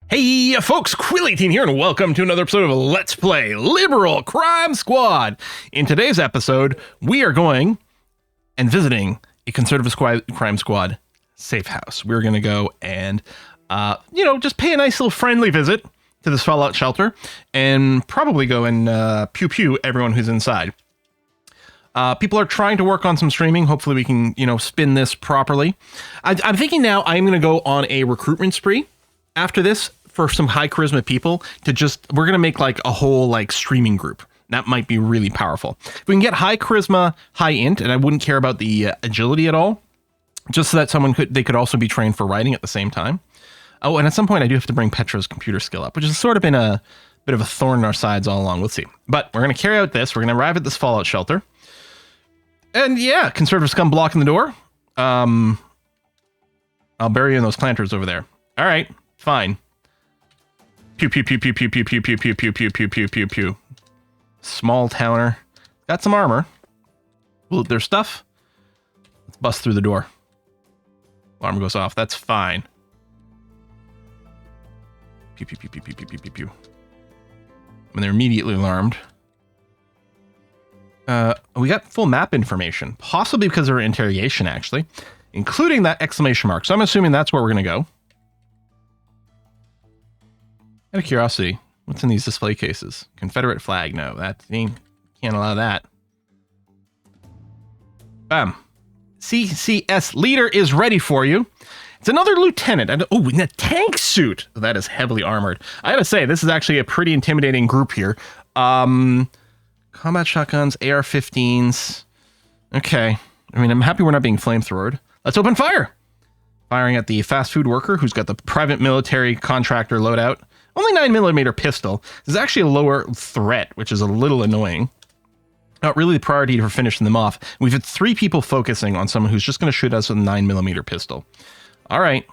Hey folks, Quill18 here, and welcome to another episode of Let's Play Liberal Crime Squad. In today's episode, we are going and visiting a conservative crime squad safe house. We're going to go and, just pay a nice little friendly visit to this fallout shelter and probably go and pew-pew everyone who's inside. People are trying to work on some streaming. Hopefully we can, spin this properly. I'm thinking now I'm going to go on a recruitment spree after this for some high charisma people we're going to make like a whole streaming group. That might be really powerful. If we can get high charisma, high int, and I wouldn't care about the agility at all, just so that they could also be trained for writing at the same time. Oh, and at some point I do have to bring Petra's computer skill up, which has sort of been a bit of a thorn in our sides all along. We'll see. But we're going to carry out this. We're going to arrive at this fallout shelter. And yeah, conservative scum blocking the door. I'll bury you in those planters over there. All right, fine. Pew, pew, pew, pew, pew, pew, pew, pew, pew, pew, pew, pew, pew, pew, pew. Small towner. Got some armor. Will their stuff? Let's bust through the door. Alarm goes off. That's fine. Pew, pew, pew, pew, pew, pew, pew, pew, pew. And they're immediately alarmed. We got full map information, possibly because of our interrogation, actually, including that exclamation mark. So I'm assuming that's where we're going to go. Out of curiosity, what's in these display cases? Confederate flag. No, that thing can't allow that. Bam. CCS leader is ready for you. It's another lieutenant. In a tank suit. That is heavily armored. I gotta say, this is actually a pretty intimidating group here. Combat shotguns, AR-15s. Okay. I mean, I'm happy we're not being flamethrowered. Let's open fire. Firing at the fast food worker who's got the private military contractor loadout. Only 9mm pistol. This is actually a lower threat, which is a little annoying. Not really the priority for finishing them off. We've had 3 people focusing on someone who's just going to shoot us with a 9mm pistol. All right.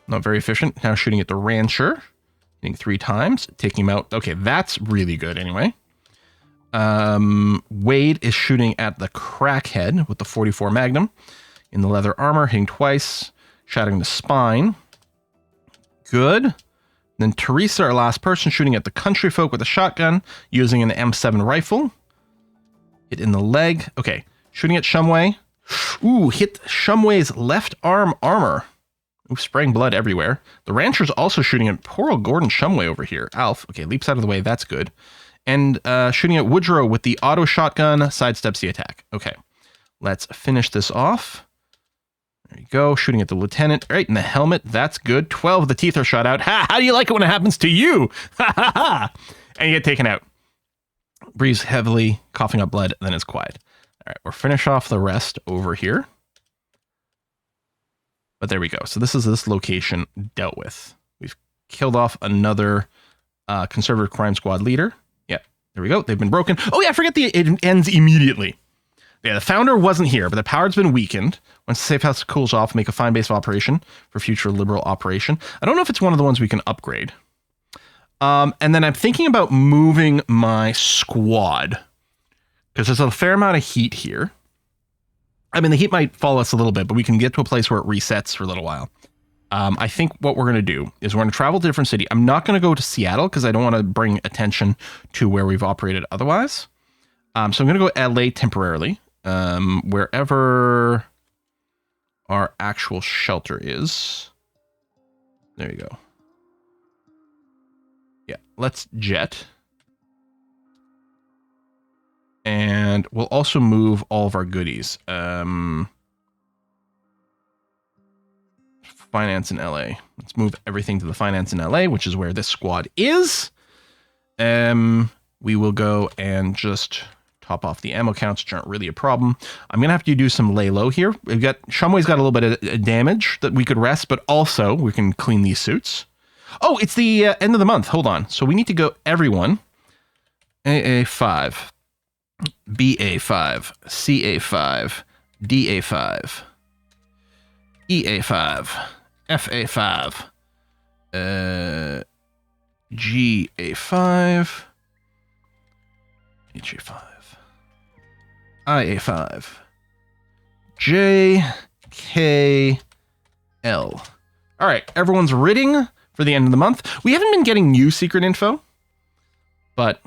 Not very efficient. Now shooting at the rancher. Hitting 3 times. Taking him out. Okay, that's really good anyway. Wade is shooting at the crackhead with the 44 Magnum. In the leather armor, hitting twice. Shattering the spine. Good. Then Teresa, our last person, shooting at the country folk with a shotgun, using an M7 rifle. Hit in the leg. Okay, shooting at Shumway. Ooh, hit Shumway's left arm armor. Ooh, spraying blood everywhere. The rancher's also shooting at poor old Gordon Shumway over here. Alf, okay, leaps out of the way, that's good. And shooting at Woodrow with the auto shotgun, sidesteps the attack. Okay, let's finish this off. There you go, shooting at the lieutenant, right in the helmet, that's good. 12 of the teeth are shot out. Ha, how do you like it when it happens to you? Ha ha ha! And you get taken out. Breathes heavily, coughing up blood, then it's quiet. All right, we'll finish off the rest over here. But there we go. So this location dealt with. We've killed off another conservative crime squad leader. Yeah, there we go. They've been broken. Oh yeah, I forget it ends immediately. Yeah, the founder wasn't here, but the power's been weakened. Once the safe house cools off, make a fine base of operation for future liberal operation. I don't know if it's one of the ones we can upgrade. And then I'm thinking about moving my squad, because there's a fair amount of heat here. I mean, the heat might fall us a little bit, but we can get to a place where it resets for a little while. I think what we're going to do is we're going to travel to a different city. I'm not going to go to Seattle because I don't want to bring attention to where we've operated otherwise. So I'm going to go LA temporarily. Wherever our actual shelter is. There you go. Yeah, let's jet. And we'll also move all of our goodies. Finance in LA. Let's move everything to the finance in LA, which is where this squad is. We will go and just top off the ammo counts, which aren't really a problem. I'm going to have to do some lay low here. We've got, Shumway's got a little bit of damage that we could rest, but also we can clean these suits. Oh, it's the end of the month. Hold on. So we need to go everyone. AA5, BA5, CA5, DA5, EA5, FA5, GA5, HA5. IA5, J, K, L. All right, everyone's ridding for the end of the month. We haven't been getting new secret info, but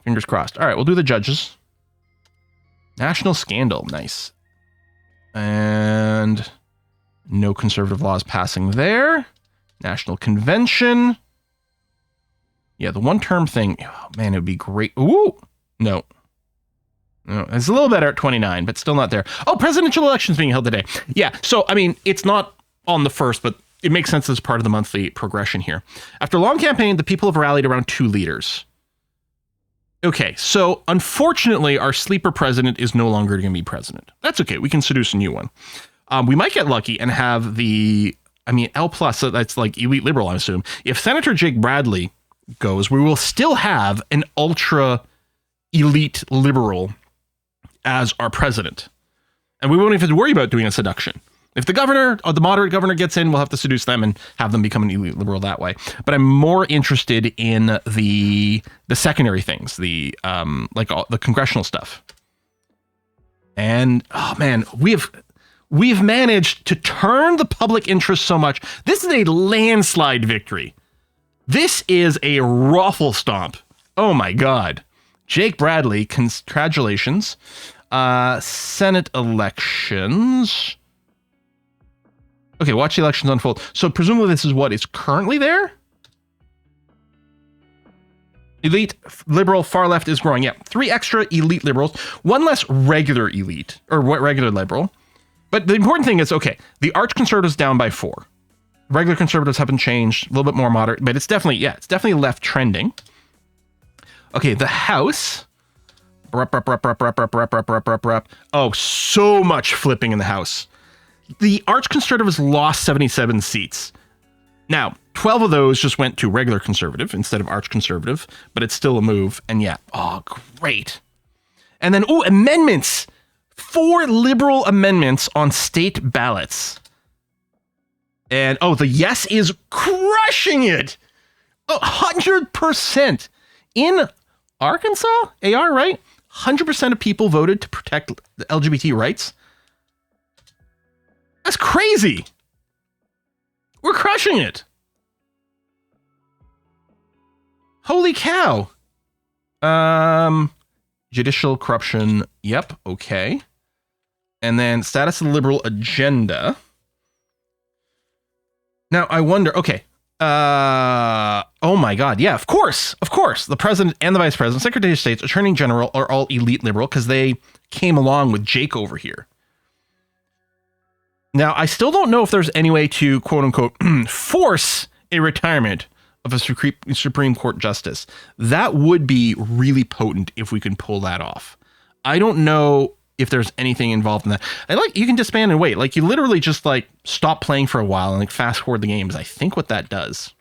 fingers crossed. All right, we'll do the judges. National scandal, nice. And no conservative laws passing there. National convention. Yeah, the one-term thing. Oh, man, it would be great. Ooh, no. No, it's a little better at 29, but still not there. Oh, presidential elections being held today. Yeah, so, I mean, it's not on the first, but it makes sense as part of the monthly progression here. After a long campaign, the people have rallied around 2 leaders. Okay, so unfortunately, our sleeper president is no longer going to be president. That's okay. We can seduce a new one. We might get lucky and have L+, so that's like elite liberal, I assume. If Senator Jake Bradley goes, we will still have an ultra elite liberal as our president. And we won't even have to worry about doing a seduction. If the governor or the moderate governor gets in, we'll have to seduce them and have them become an elite liberal that way. But I'm more interested in the secondary things, the congressional stuff. And oh man, we've managed to turn the public interest so much. This is a landslide victory. This is a ruffle stomp. Oh my God. Jake Bradley, congratulations. Senate elections. Okay, watch the elections unfold. So presumably this is what is currently there? Elite, liberal, far left is growing. Yeah, 3 extra elite liberals, 1 less regular elite, or regular liberal. But the important thing is, okay, the arch conservatives down by 4. Regular conservatives haven't changed, a little bit more moderate, but it's definitely left trending. Okay, the House. Oh, so much flipping in the House. The arch conservatives lost 77 seats. Now, 12 of those just went to regular conservative instead of arch conservative, but it's still a move. And yeah, oh, great. And then, amendments. 4 liberal amendments on state ballots. And, the yes is crushing it. 100%. In Arkansas, AR, right? 100% of people voted to protect the LGBT rights. That's crazy. We're crushing it. Holy cow. Judicial corruption. Yep. Okay. And then status of the liberal agenda. Now I wonder, okay. Oh my God. Yeah, of course. The president and the vice president, secretary of state, attorney general are all elite liberal because they came along with Jake over here. Now, I still don't know if there's any way to, quote unquote, force a retirement of a Supreme Court justice. That would be really potent if we can pull that off. I don't know if there's anything involved in that. And you can disband and wait. You literally just stop playing for a while and fast forward the games. I think what that does.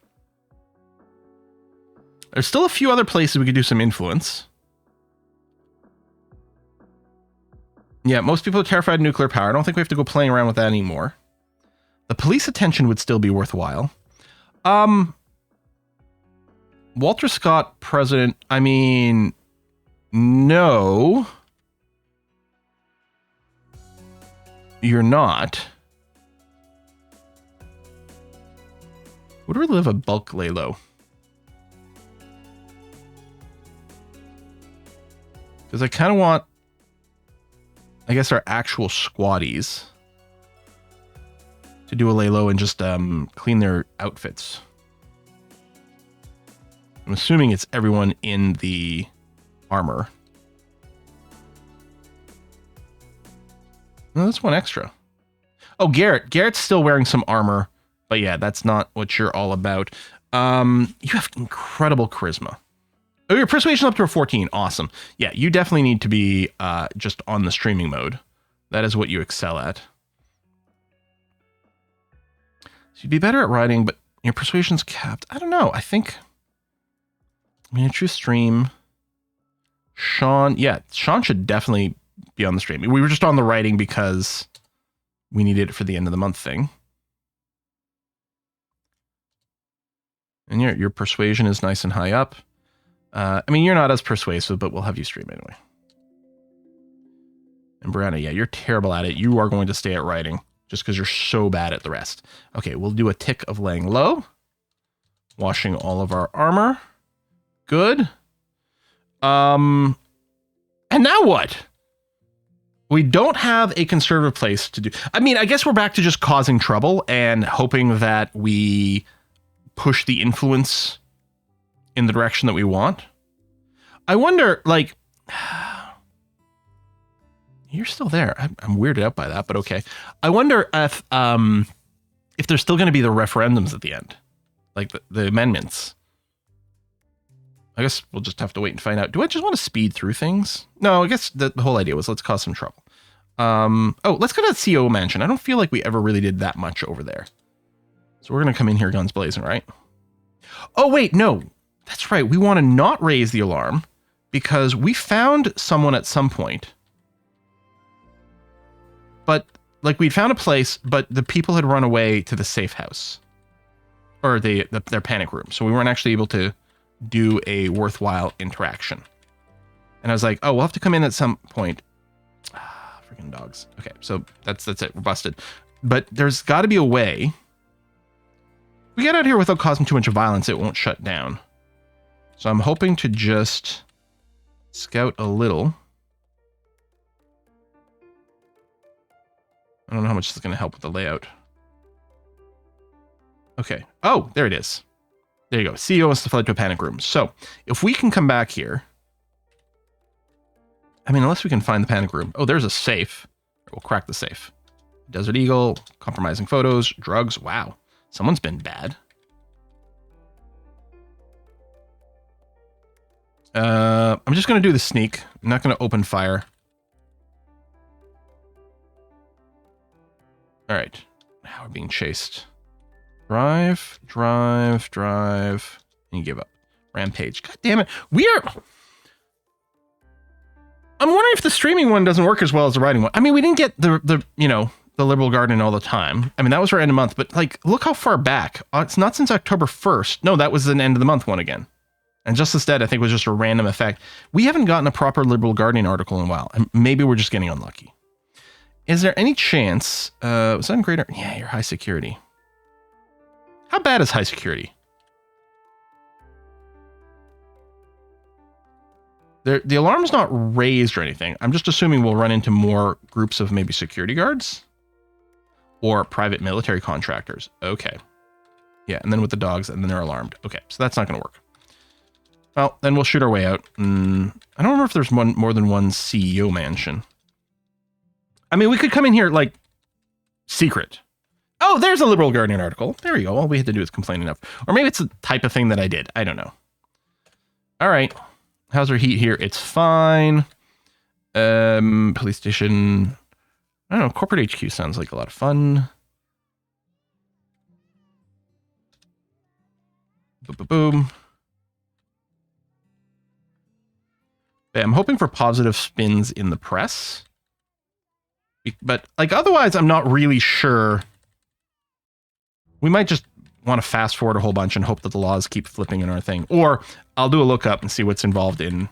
There's still a few other places we could do some influence. Yeah, most people are terrified of nuclear power. I don't think we have to go playing around with that anymore. The police attention would still be worthwhile. Walter Scott, president. I mean, no. You're not. Would we live a bulk lay low? Because I kind of want, I guess, our actual squaddies to do a lay low and just clean their outfits. I'm assuming it's everyone in the armor. No, that's 1 extra. Oh, Garrett. Garrett's still wearing some armor, but yeah, that's not what you're all about. You have incredible charisma. Oh, your persuasion up to a 14. Awesome. Yeah, you definitely need to be just on the streaming mode. That is what you excel at. So you'd be better at writing, but your persuasion's capped. I don't know. I mean, a true stream. Sean should definitely be on the stream. We were just on the writing because we needed it for the end of the month thing. And your persuasion is nice and high up. I mean, you're not as persuasive, but we'll have you stream anyway. And Brianna, yeah, you're terrible at it. You are going to stay at writing just because you're so bad at the rest. Okay, we'll do a tick of laying low. Washing all of our armor. Good. And now what? We don't have a conservative place to do. I mean, I guess we're back to just causing trouble and hoping that we push the influence in the direction that we want. I wonder, like, you're still there. I'm weirded out by that, but okay. I wonder if there's still going to be the referendums at the end, like the amendments. I guess we'll just have to wait and find out. Do I just want to speed through things? No, I guess the whole idea was let's cause some trouble. Oh, let's go to the CO mansion. I don't feel like we ever really did that much over there. So we're going to come in here guns blazing, right? Oh, wait, no. That's right. We want to not raise the alarm because we found someone at some point. But, like, we'd found a place, but the people had run away to the safe house. Or their panic room. So we weren't actually able to do a worthwhile interaction. And I was like, oh, we'll have to come in at some point. Freaking dogs. Okay, so that's it. We're busted. But there's got to be a way. If we get out here without causing too much violence, it won't shut down. So I'm hoping to just scout a little. I don't know how much this is going to help with the layout. Okay. Oh, there it is. There you go. CEO wants to flood to a panic room. So if we can come back here. I mean, unless we can find the panic room. Oh, there's a safe. We'll crack the safe. Desert Eagle, compromising photos, drugs. Wow. Someone's been bad. I'm just going to do the sneak. I'm not going to open fire. All right. Now we're being chased. Drive. And you give up. Rampage. God damn it. I'm wondering if the streaming one doesn't work as well as the writing one. I mean, we didn't get the Liberal Garden all the time. I mean, that was for end of month, but like, look how far back. It's not since October 1st. No, that was an end of the month one again. And Justice Dead, I think, was just a random effect. We haven't gotten a proper Liberal Guardian article in a while. And maybe we're just getting unlucky. Is there any chance, was that in greater? Yeah, you're high security. How bad is high security? The alarm's not raised or anything. I'm just assuming we'll run into more groups of maybe security guards or private military contractors. Okay. Yeah, and then with the dogs, and then they're alarmed. Okay, so that's not going to work. Well, then we'll shoot our way out. I don't remember if there's more than one CEO mansion. I mean, we could come in here, like, secret. Oh, there's a Liberal Guardian article. There we go. All we had to do is complain enough. Or maybe it's the type of thing that I did. I don't know. All right. How's our heat here? It's fine. Police station. I don't know. Corporate HQ sounds like a lot of fun. Boom, boom, boom. I'm hoping for positive spins in the press. But, like, otherwise, I'm not really sure. We might just want to fast forward a whole bunch and hope that the laws keep flipping in our thing. Or I'll do a lookup and see what's involved in,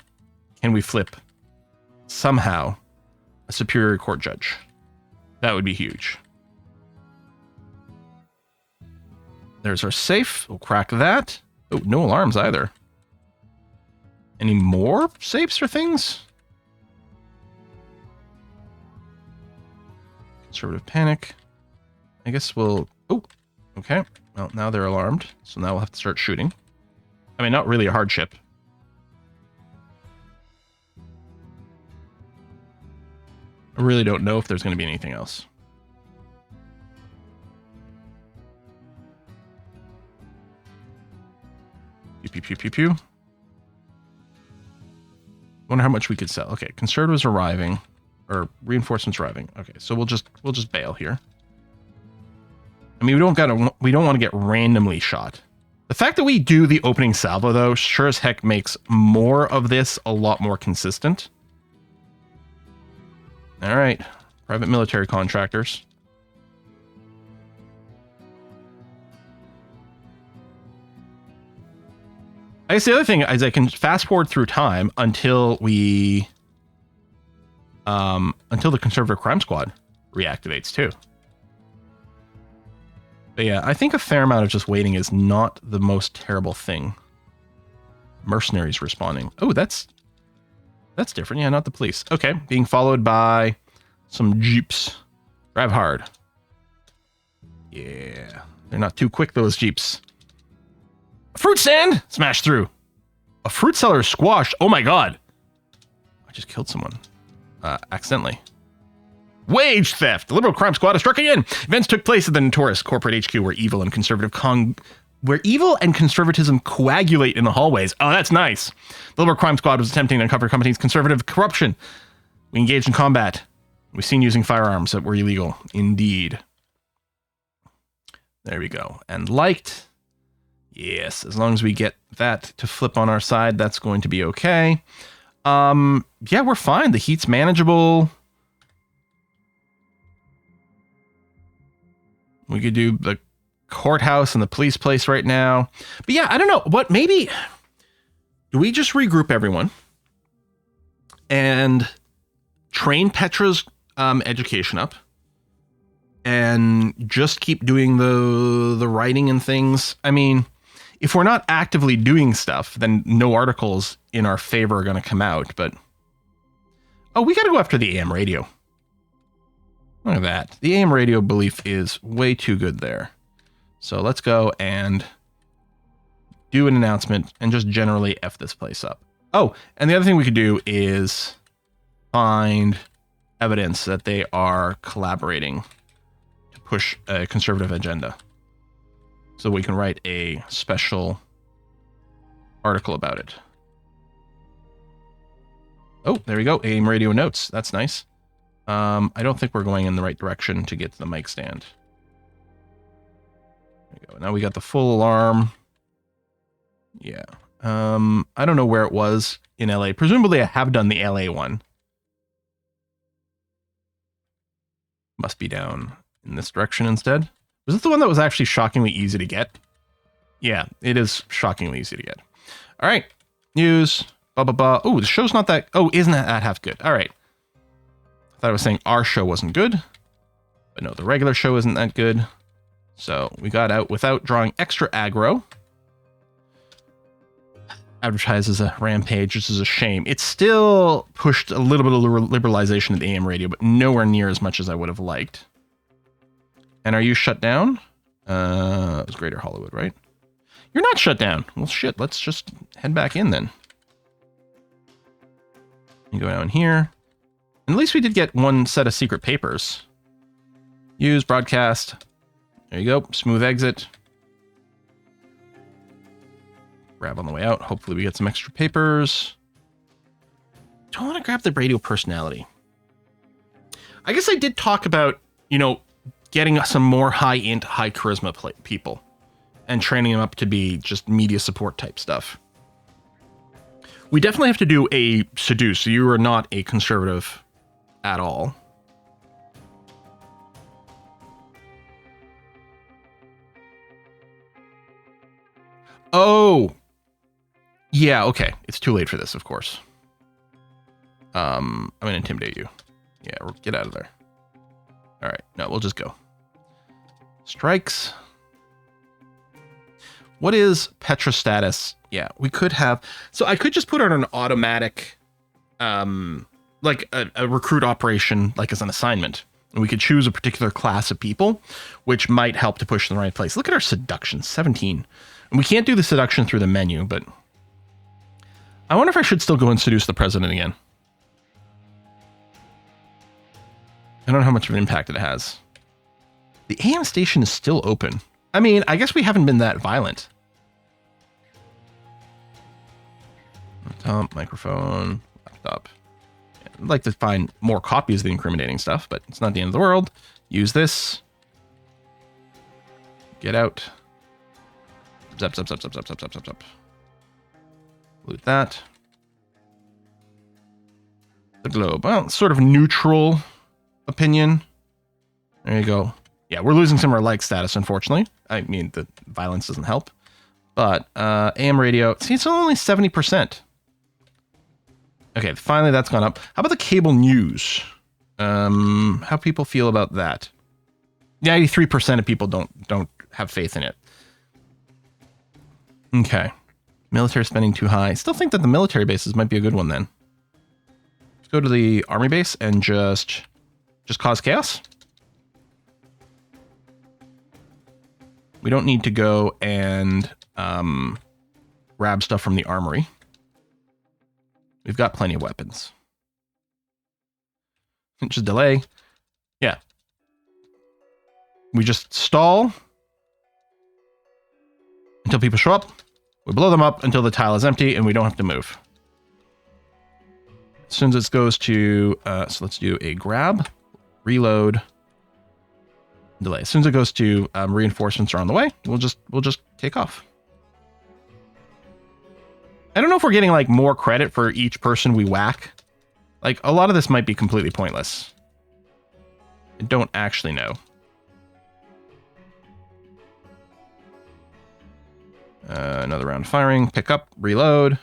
can we flip somehow a superior court judge? That would be huge. There's our safe. We'll crack that. Oh, no alarms either. Any more safes or things? Conservative panic. I guess we'll... Oh, okay. Well, now they're alarmed, so now we'll have to start shooting. I mean, not really a hardship. I really don't know if there's going to be anything else. Pew, pew, pew, pew, pew. Wonder how much we could sell. Okay, conservatives arriving, or reinforcements arriving. Okay, so we'll just bail here. I mean, we don't want to get randomly shot. The fact that we do the opening salvo, though, sure as heck makes more of this a lot more consistent. All right, private military contractors. I guess the other thing is I can fast forward through time until we, until the Conservative Crime Squad reactivates too. But yeah, I think a fair amount of just waiting is not the most terrible thing. Mercenaries responding. Oh, that's different. Yeah, not the police. Okay, being followed by some jeeps. Drive hard. Yeah, they're not too quick, those jeeps. A fruit stand! Smash through. A fruit seller is squashed. Oh my god. I just killed someone. Accidentally. Wage theft. The Liberal Crime Squad is struck again. Events took place at the notorious corporate HQ where evil and conservatism coagulate in the hallways. Oh, that's nice. The Liberal Crime Squad was attempting to uncover company's conservative corruption. We engaged in combat. We've seen using firearms that were illegal. Indeed. There we go. And liked. Yes, as long as we get that to flip on our side, that's going to be okay. Yeah, we're fine. The heat's manageable. We could do the courthouse and the police place right now. But yeah, I don't know. What, maybe... Do we just regroup everyone and train Petra's education up and just keep doing the writing and things? I mean, if we're not actively doing stuff, then no articles in our favor are going to come out. But oh, we got to go after the AM radio. Look at that. The AM radio belief is way too good there. So let's go and do an announcement and just generally F this place up. Oh, and the other thing we could do is find evidence that they are collaborating to push a conservative agenda. So we can write a special article about it. Oh, there we go. AM radio notes. That's nice. I don't think we're going in the right direction to get to the mic stand. There we go. Now we got the full alarm. Yeah. I don't know where it was in LA. Presumably I have done the LA one. Must be down in this direction instead. Was this the one that was actually shockingly easy to get? Yeah, it is shockingly easy to get. All right. News. Blah, blah, blah. Oh, the show's not that... Oh, isn't that half good? All right. I thought I was saying our show wasn't good. But no, the regular show isn't that good. So we got out without drawing extra aggro. Advertises a rampage, which is a shame. It still pushed a little bit of liberalization of the AM radio, but nowhere near as much as I would have liked. And are you shut down? It was Greater Hollywood, right? You're not shut down. Well, shit, let's just head back in then. You go down here. And at least we did get one set of secret papers. Use, broadcast. There you go. Smooth exit. Grab on the way out. Hopefully we get some extra papers. Do I want to grab the radio personality? I guess I did talk about, you know, getting some more high-int, high-charisma people and training them up to be just media support type stuff. We definitely have to do a seduce. So you are not a conservative at all. Oh, yeah, okay. It's too late for this, of course. I'm going to intimidate you. Yeah, get out of there. All right, no, we'll just go. Strikes. What is Petra status? Yeah, we could have... So I could just put on an automatic, like a recruit operation, like as an assignment. And we could choose a particular class of people, which might help to push in the right place. Look at our seduction, 17. And we can't do the seduction through the menu, but... I wonder if I should still go and seduce the president again. I don't know how much of an impact it has. The AM station is still open. I mean, I guess we haven't been that violent. Laptop, microphone, laptop. I'd like to find more copies of the incriminating stuff, but it's not the end of the world. Use this. Get out. Zap, zap, zap, zap, zap, zap, zap, zap, zap. Loot that. The globe. Well, sort of neutral opinion. There you go. Yeah, we're losing some of our like status, unfortunately. I mean, the violence doesn't help. But AM radio, see, it's only 70%. Okay, finally that's gone up. How about the cable news? How people feel about that? 93% of people don't have faith in it. Okay. Military spending too high. Still think that the military bases might be a good one then. Let's go to the army base and just cause chaos. We don't need to go and grab stuff from the armory. We've got plenty of weapons. Just delay. Yeah. We just stall until people show up. We blow them up until the tile is empty and we don't have to move. As soon as it goes to, so let's do a grab, reload, delay. As soon as it goes to reinforcements are on the way, we'll just take off. I don't know if we're getting like more credit for each person we whack. Like a lot of this might be completely pointless. I don't actually know. Another round of firing, pick up, reload,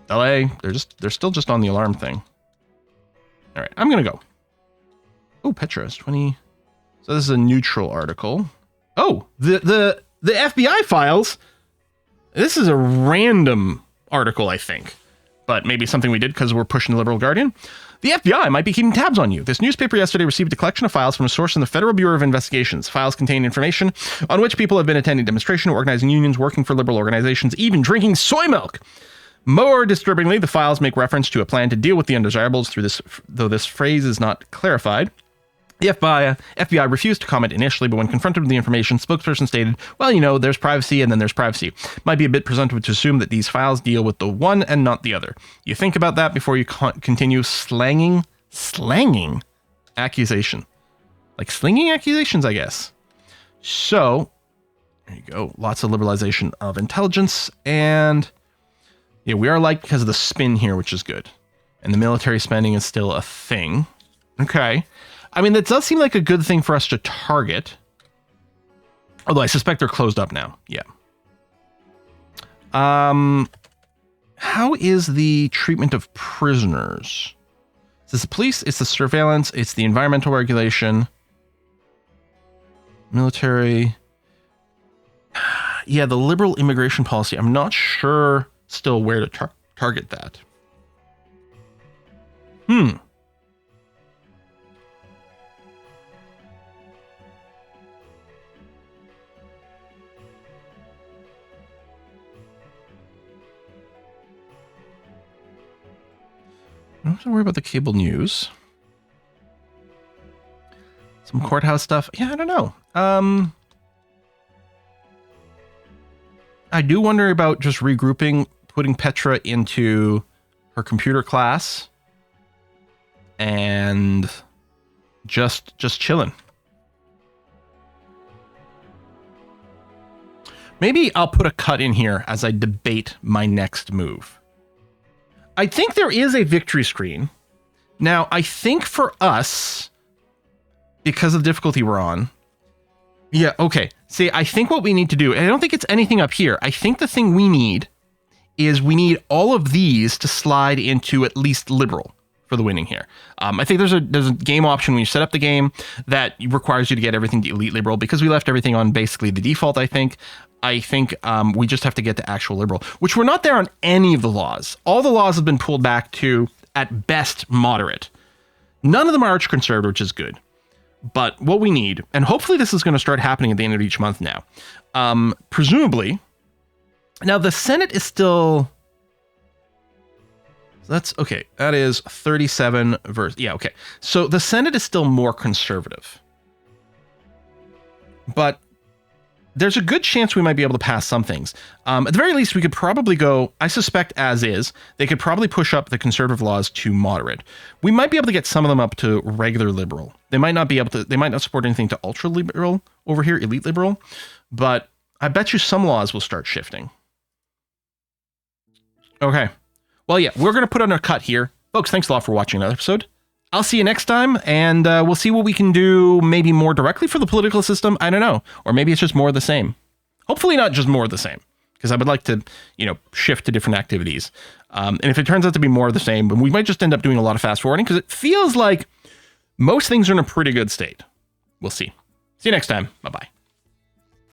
delay. They're still just on the alarm thing. All right, I'm gonna go. Oh, Petra is 20. So this is a neutral article. Oh, the FBI files. This is a random article, I think, but maybe something we did because we're pushing the Liberal Guardian. The FBI might be keeping tabs on you. This newspaper yesterday received a collection of files from a source in the Federal Bureau of Investigations. Files contain information on which people have been attending demonstrations, organizing unions, working for liberal organizations, even drinking soy milk. More disturbingly, the files make reference to a plan to deal with the undesirables through this, though this phrase is not clarified. The FBI refused to comment initially, but when confronted with the information, spokesperson stated, well, you know, there's privacy and then there's privacy. Might be a bit presumptive to assume that these files deal with the one and not the other. You think about that before you continue slanging accusation. Like slinging accusations, I guess. So, there you go. Lots of liberalization of intelligence. And yeah, we are liked because of the spin here, which is good. And the military spending is still a thing. Okay. I mean, that does seem like a good thing for us to target. Although I suspect they're closed up now. Yeah. How is the treatment of prisoners? Is this the police? It's the surveillance. It's the environmental regulation. Military. Yeah, the liberal immigration policy. I'm not sure still where to target that. I don't have to worry about the cable news. Some courthouse stuff. Yeah, I don't know. I do wonder about just regrouping, putting Petra into her computer class and just chilling. Maybe I'll put a cut in here as I debate my next move. I think there is a victory screen. Now, I think for us, because of the difficulty we're on, yeah, okay. See, I think what we need to do, and I don't think it's anything up here. I think the thing we need is we need all of these to slide into at least liberal for the winning here. I think there's a game option when you set up the game that requires you to get everything to elite liberal because we left everything on basically the default, I think. We just have to get to actual liberal, which we're not there on any of the laws. All the laws have been pulled back to, at best, moderate. None of them are arch-conservative, which is good. But what we need, and hopefully this is going to start happening at the end of each month now, presumably, now the Senate is still, that's, okay, that is 37 versus, yeah, okay. So the Senate is still more conservative. But there's a good chance we might be able to pass some things. At the very least, we could probably go, I suspect as is, they could probably push up the conservative laws to moderate. We might be able to get some of them up to regular liberal. They might not be able to, they might not support anything to ultra liberal over here, elite liberal, but I bet you some laws will start shifting. Okay. Well, yeah, we're going to put on a cut here. Folks, thanks a lot for watching another episode. I'll see you next time, and we'll see what we can do maybe more directly for the political system. I don't know. Or maybe it's just more of the same. Hopefully not just more of the same, because I would like to, shift to different activities. And if it turns out to be more of the same, we might just end up doing a lot of fast forwarding, because it feels like most things are in a pretty good state. We'll see. See you next time. Bye-bye.